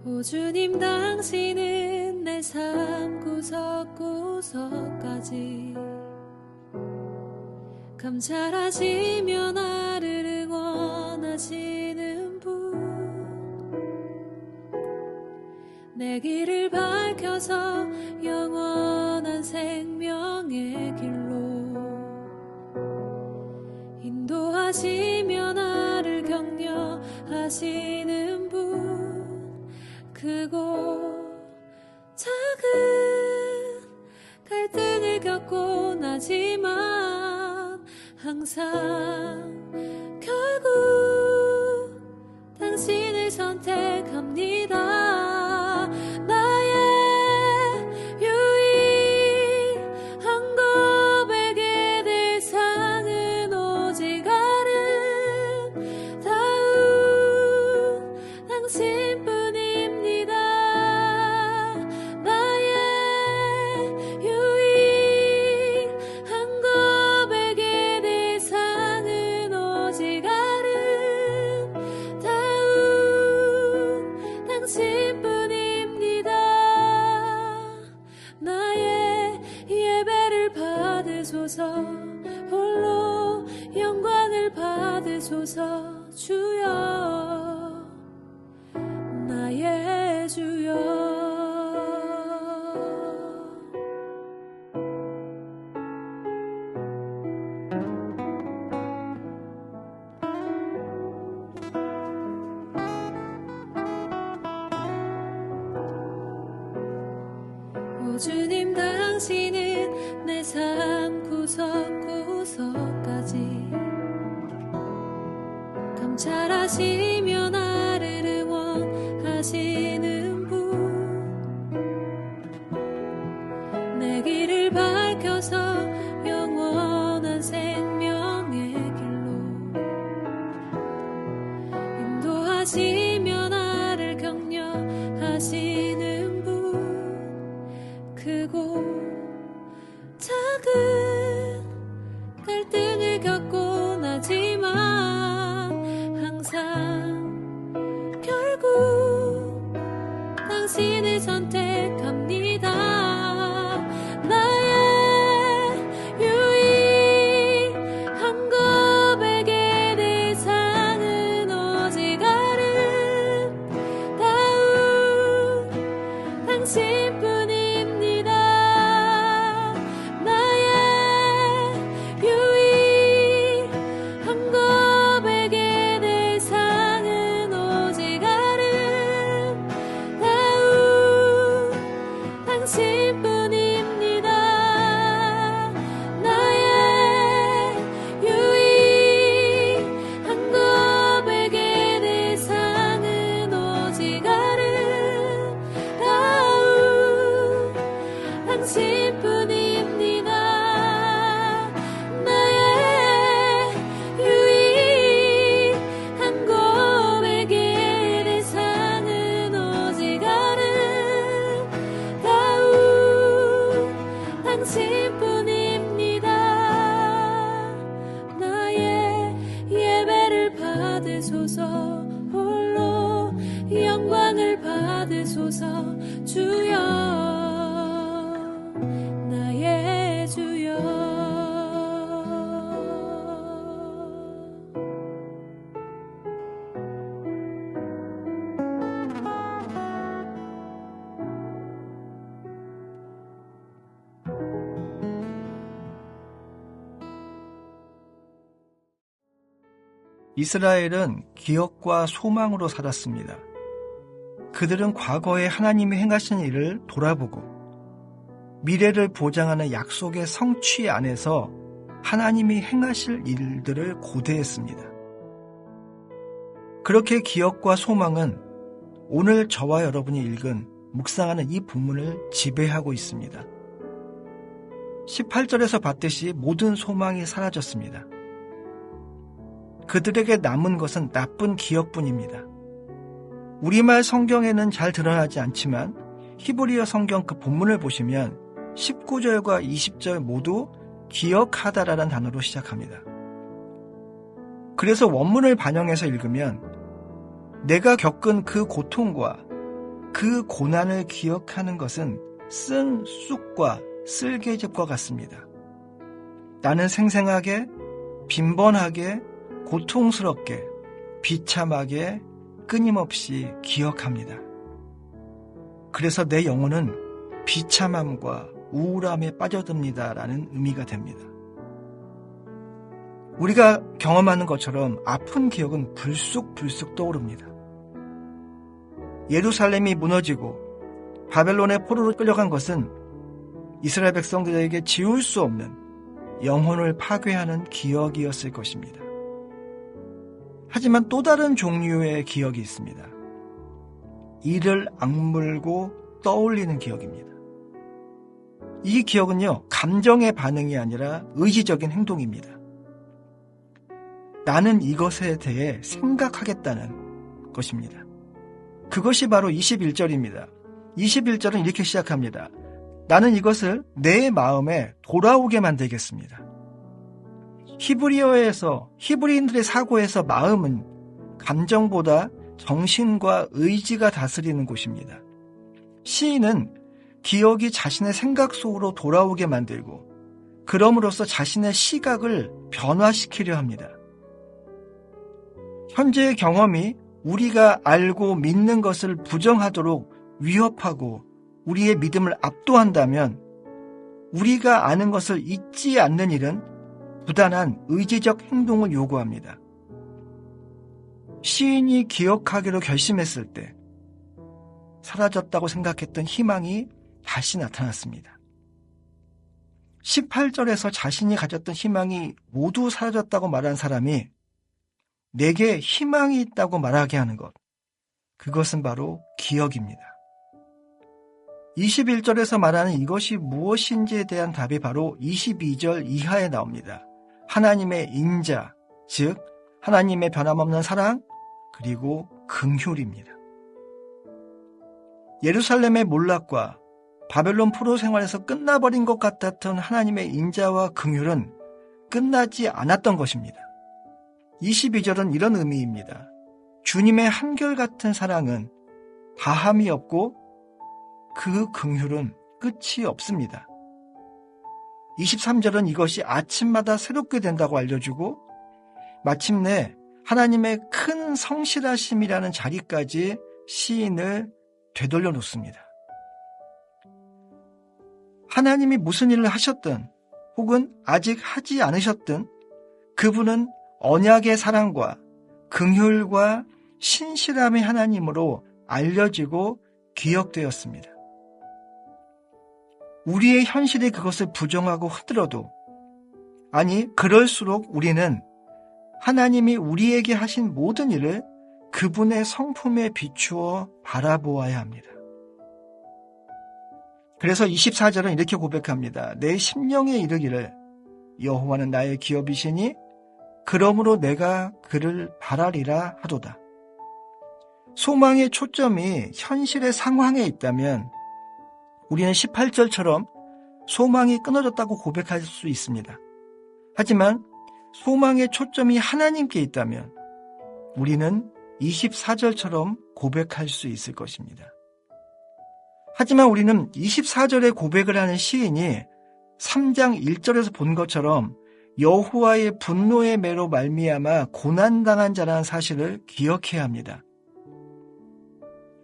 오 주님, 당신은 내 삶 구석구석까지 감찰하시며 나를 응원하시는 분, 내 길을 밝혀서 영원한 생명의 길로 인도하시며 나를 격려하시는 분, 크고 작은 갈등을 겪고 나지만 항상 결국 당신을 선택합니다. 나의 유일한 고백의 대상은 오직 아름다운 당신뿐입니다. 나의 유일한 고백의 대상은 오직 아름다운 당신뿐입니다. 나의 예배를 받으소서, 홀로 영광을 받으소서. 주여, 나의 주여. 오 주님, 당신은 내 삶 구석구석까지 감찰하시며 나를 응원하시는 분, 내 길을 밝혀서 영원한 생명의 길로 인도하시며 나를 격려하시는 분, 크고 작은 갈등을 겪고 나지만 항상 결국 당신을 선택합니다. 나의 유일한 고백의 대상은 오직 아름다운 당신뿐입니다. 나의 유일한 고백의 대상은 오직 아름다운 당신뿐입니다. 나의 유일한 고백의 대상은 오직 아름다운 당신뿐입니다. 나의 유일한 고백의 대상은 오직 아름다운 당신뿐입니다. 나의 예배를 받으소서, 홀로 영광을 받으소서. 주여, 나의 주여. 이스라엘은 기억과 소망으로 살았습니다. 그들은 과거에 하나님이 행하신 일을 돌아보고 미래를 보장하는 약속의 성취 안에서 하나님이 행하실 일들을 고대했습니다. 그렇게 기억과 소망은 오늘 저와 여러분이 읽은 묵상하는 이 본문을 지배하고 있습니다. 18절에서 봤듯이 모든 소망이 사라졌습니다. 그들에게 남은 것은 나쁜 기억뿐입니다. 우리말 성경에는 잘 드러나지 않지만 히브리어 성경 그 본문을 보시면 19절과 20절 모두 기억하다라는 단어로 시작합니다. 그래서 원문을 반영해서 읽으면 내가 겪은 그 고통과 그 고난을 기억하는 것은 쓴 쑥과 쓸개즙과 같습니다. 나는 생생하게, 빈번하게, 고통스럽게, 비참하게, 끊임없이 기억합니다. 그래서 내 영혼은 비참함과 우울함에 빠져듭니다라는 의미가 됩니다. 우리가 경험하는 것처럼 아픈 기억은 불쑥불쑥 떠오릅니다. 예루살렘이 무너지고 바벨론의 포로로 끌려간 것은 이스라엘 백성들에게 지울 수 없는 영혼을 파괴하는 기억이었을 것입니다. 하지만 또 다른 종류의 기억이 있습니다. 이를 악물고 떠올리는 기억입니다. 이 기억은요, 감정의 반응이 아니라 의지적인 행동입니다. 나는 이것에 대해 생각하겠다는 것입니다. 그것이 바로 21절입니다. 21절은 이렇게 시작합니다. 나는 이것을 내 마음에 돌아오게 만들겠습니다. 히브리인들의 사고에서 마음은 감정보다 정신과 의지가 다스리는 곳입니다. 시인은 기억이 자신의 생각 속으로 돌아오게 만들고 그럼으로써 자신의 시각을 변화시키려 합니다. 현재의 경험이 우리가 알고 믿는 것을 부정하도록 위협하고 우리의 믿음을 압도한다면 우리가 아는 것을 잊지 않는 일은 부단한 의지적 행동을 요구합니다. 시인이 기억하기로 결심했을 때 사라졌다고 생각했던 희망이 다시 나타났습니다. 18절에서 자신이 가졌던 희망이 모두 사라졌다고 말한 사람이 내게 희망이 있다고 말하게 하는 것, 그것은 바로 기억입니다. 21절에서 말하는 이것이 무엇인지에 대한 답이 바로 22절 이하에 나옵니다. 하나님의 인자, 즉 하나님의 변함없는 사랑, 그리고 긍휼입니다. 예루살렘의 몰락과 바벨론 포로 생활에서 끝나버린 것 같았던 하나님의 인자와 긍휼은 끝나지 않았던 것입니다. 22절은 이런 의미입니다. 주님의 한결같은 사랑은 다함이 없고 그 긍휼은 끝이 없습니다. 23절은 이것이 아침마다 새롭게 된다고 알려주고 마침내 하나님의 큰 성실하심이라는 자리까지 시인을 되돌려 놓습니다. 하나님이 무슨 일을 하셨든 혹은 아직 하지 않으셨든 그분은 언약의 사랑과 긍휼과 신실함의 하나님으로 알려지고 기억되었습니다. 우리의 현실이 그것을 부정하고 흔들어도 아니 그럴수록 우리는 하나님이 우리에게 하신 모든 일을 그분의 성품에 비추어 바라보아야 합니다. 그래서 24절은 이렇게 고백합니다. 내 심령에 이르기를 여호와는 나의 기업이시니 그러므로 내가 그를 바라리라 하도다. 소망의 초점이 현실의 상황에 있다면 우리는 18절처럼 소망이 끊어졌다고 고백할 수 있습니다. 하지만 소망의 초점이 하나님께 있다면 우리는 24절처럼 고백할 수 있을 것입니다. 하지만 우리는 24절에 고백을 하는 시인이 3장 1절에서 본 것처럼 여호와의 분노의 매로 말미암아 고난당한 자라는 사실을 기억해야 합니다.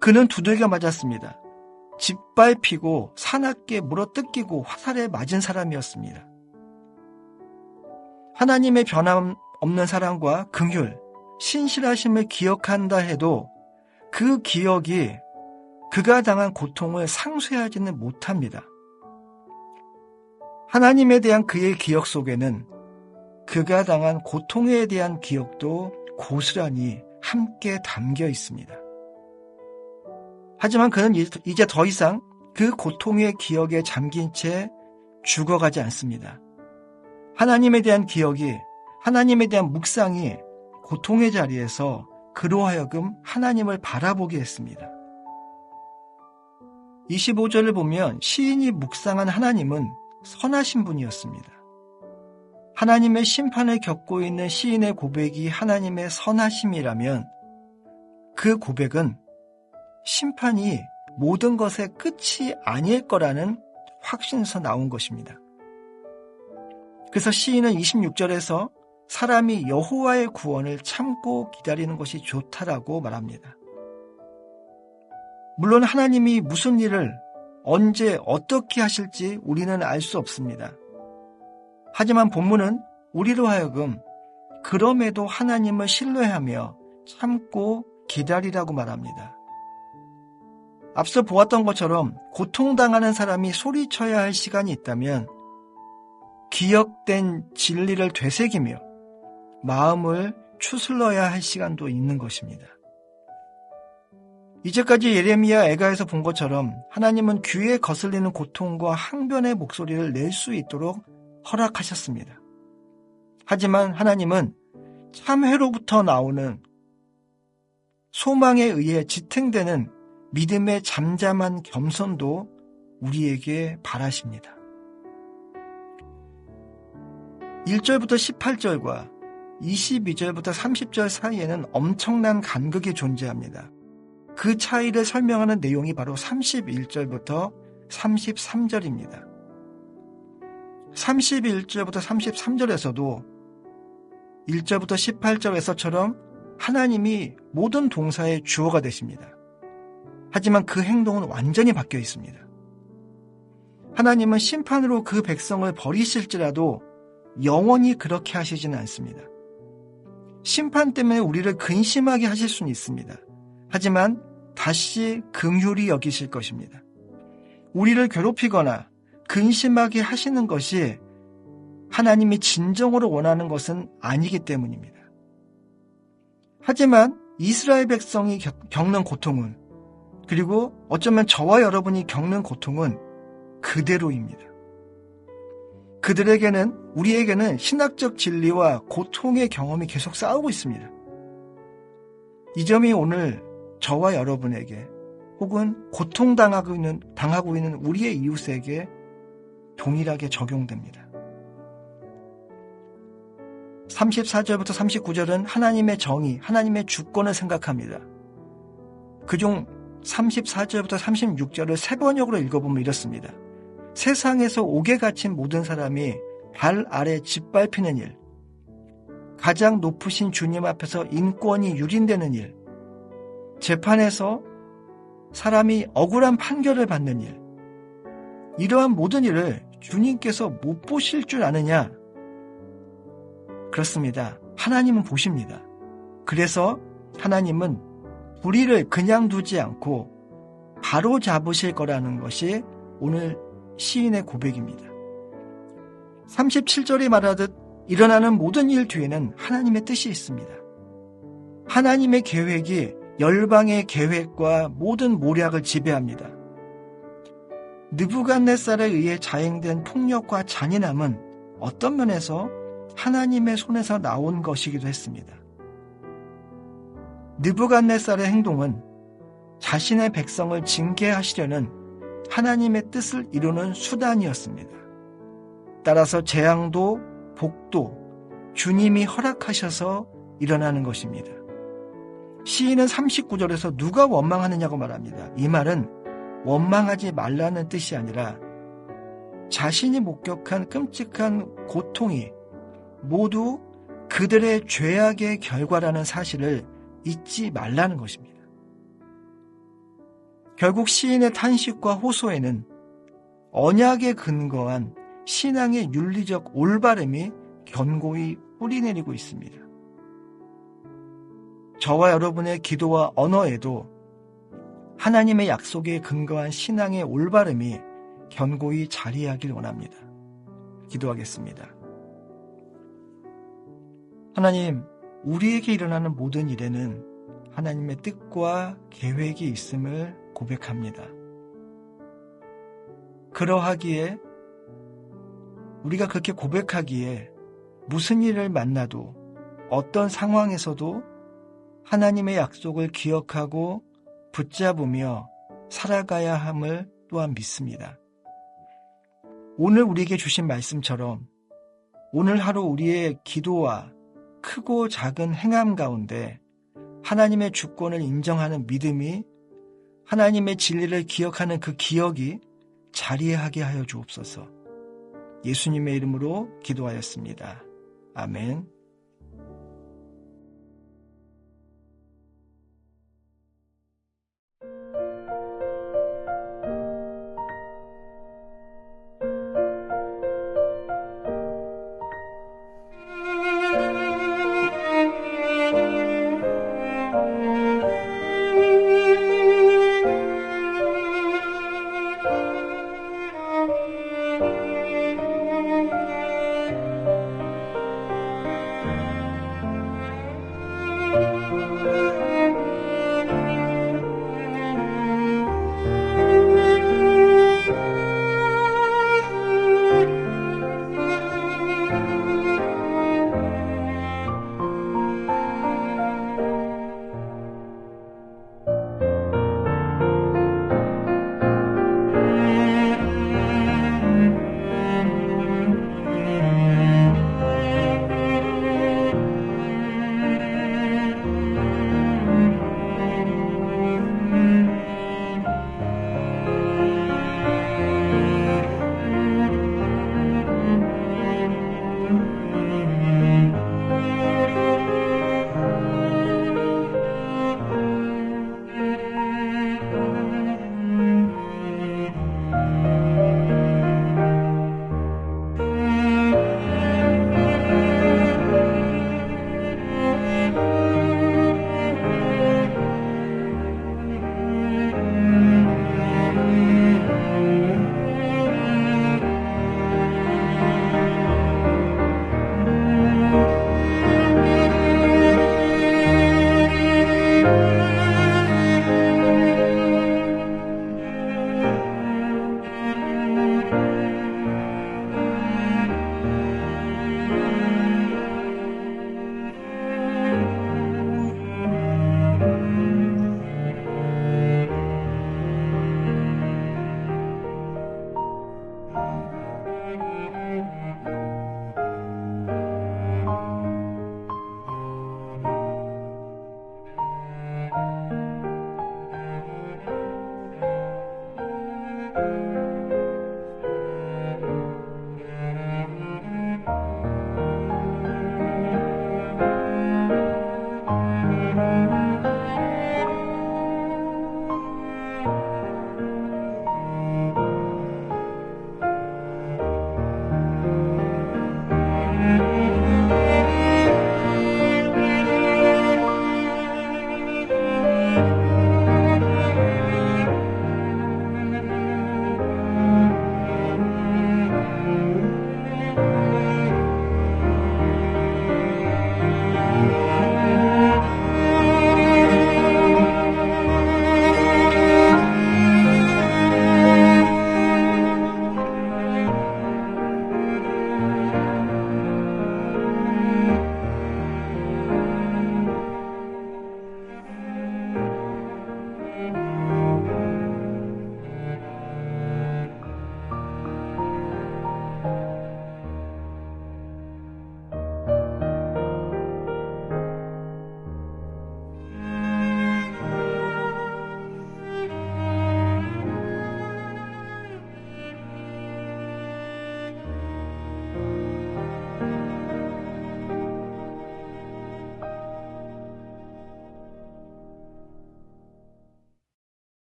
그는 두들겨 맞았습니다. 짓밟히고 사납게 물어뜯기고 화살에 맞은 사람이었습니다. 하나님의 변함없는 사랑과 긍휼, 신실하심을 기억한다 해도 그 기억이 그가 당한 고통을 상쇄하지는 못합니다. 하나님에 대한 그의 기억 속에는 그가 당한 고통에 대한 기억도 고스란히 함께 담겨 있습니다. 하지만 그는 이제 더 이상 그 고통의 기억에 잠긴 채 죽어가지 않습니다. 하나님에 대한 기억이, 하나님에 대한 묵상이 고통의 자리에서 그로 하여금 하나님을 바라보게 했습니다. 25절을 보면 시인이 묵상한 하나님은 선하신 분이었습니다. 하나님의 심판을 겪고 있는 시인의 고백이 하나님의 선하심이라면 그 고백은 심판이 모든 것의 끝이 아닐 거라는 확신에서 나온 것입니다. 그래서 시인은 26절에서 사람이 여호와의 구원을 참고 기다리는 것이 좋다라고 말합니다. 물론 하나님이 무슨 일을 언제 어떻게 하실지 우리는 알 수 없습니다. 하지만 본문은 우리로 하여금 그럼에도 하나님을 신뢰하며 참고 기다리라고 말합니다. 앞서 보았던 것처럼 고통당하는 사람이 소리쳐야 할 시간이 있다면 기억된 진리를 되새기며 마음을 추슬러야 할 시간도 있는 것입니다. 이제까지 예레미야 애가에서 본 것처럼 하나님은 귀에 거슬리는 고통과 항변의 목소리를 낼 수 있도록 허락하셨습니다. 하지만 하나님은 참회로부터 나오는 소망에 의해 지탱되는 믿음의 잠잠한 겸손도 우리에게 바라십니다. 1절부터 18절과 22절부터 30절 사이에는 엄청난 간극이 존재합니다. 그 차이를 설명하는 내용이 바로 31절부터 33절입니다. 31절부터 33절에서도 1절부터 18절에서처럼 하나님이 모든 동사의 주어가 되십니다. 하지만 그 행동은 완전히 바뀌어 있습니다. 하나님은 심판으로 그 백성을 버리실지라도 영원히 그렇게 하시지는 않습니다. 심판 때문에 우리를 근심하게 하실 수는 있습니다. 하지만 다시 긍휼히 여기실 것입니다. 우리를 괴롭히거나 근심하게 하시는 것이 하나님이 진정으로 원하는 것은 아니기 때문입니다. 하지만 이스라엘 백성이 겪는 고통은, 그리고 어쩌면 저와 여러분이 겪는 고통은 그대로입니다. 그들에게는, 우리에게는 신학적 진리와 고통의 경험이 계속 싸우고 있습니다. 이 점이 오늘 저와 여러분에게 혹은 고통당하고 있는 우리의 이웃에게 동일하게 적용됩니다. 34절부터 39절은 하나님의 정의, 하나님의 주권을 생각합니다. 그중 34절부터 36절을 세 번역으로 읽어보면 이렇습니다. 세상에서 옥에 갇힌 모든 사람이 발 아래 짓밟히는 일, 가장 높으신 주님 앞에서 인권이 유린되는 일, 재판에서 사람이 억울한 판결을 받는 일, 이러한 모든 일을 주님께서 못 보실 줄 아느냐? 그렇습니다. 하나님은 보십니다. 그래서 하나님은 불의를 그냥 두지 않고 바로 잡으실 거라는 것이 오늘 시인의 고백입니다. 37절이 말하듯 일어나는 모든 일 뒤에는 하나님의 뜻이 있습니다. 하나님의 계획이 열방의 계획과 모든 모략을 지배합니다. 느부갓네살에 의해 자행된 폭력과 잔인함은 어떤 면에서 하나님의 손에서 나온 것이기도 했습니다. 느부갓네살의 행동은 자신의 백성을 징계하시려는 하나님의 뜻을 이루는 수단이었습니다. 따라서 재앙도 복도 주님이 허락하셔서 일어나는 것입니다. 시인은 39절에서 누가 원망하느냐고 말합니다. 이 말은 원망하지 말라는 뜻이 아니라 자신이 목격한 끔찍한 고통이 모두 그들의 죄악의 결과라는 사실을 잊지 말라는 것입니다. 결국 시인의 탄식과 호소에는 언약에 근거한 신앙의 윤리적 올바름이 견고히 뿌리내리고 있습니다. 저와 여러분의 기도와 언어에도 하나님의 약속에 근거한 신앙의 올바름이 견고히 자리하길 원합니다. 기도하겠습니다. 하나님, 우리에게 일어나는 모든 일에는 하나님의 뜻과 계획이 있음을 고백합니다. 그러하기에 우리가 그렇게 고백하기에 무슨 일을 만나도 어떤 상황에서도 하나님의 약속을 기억하고 붙잡으며 살아가야 함을 또한 믿습니다. 오늘 우리에게 주신 말씀처럼 오늘 하루 우리의 기도와 크고 작은 행함 가운데 하나님의 주권을 인정하는 믿음이, 하나님의 진리를 기억하는 그 기억이 자리하게 하여 주옵소서. 예수님의 이름으로 기도하였습니다. 아멘.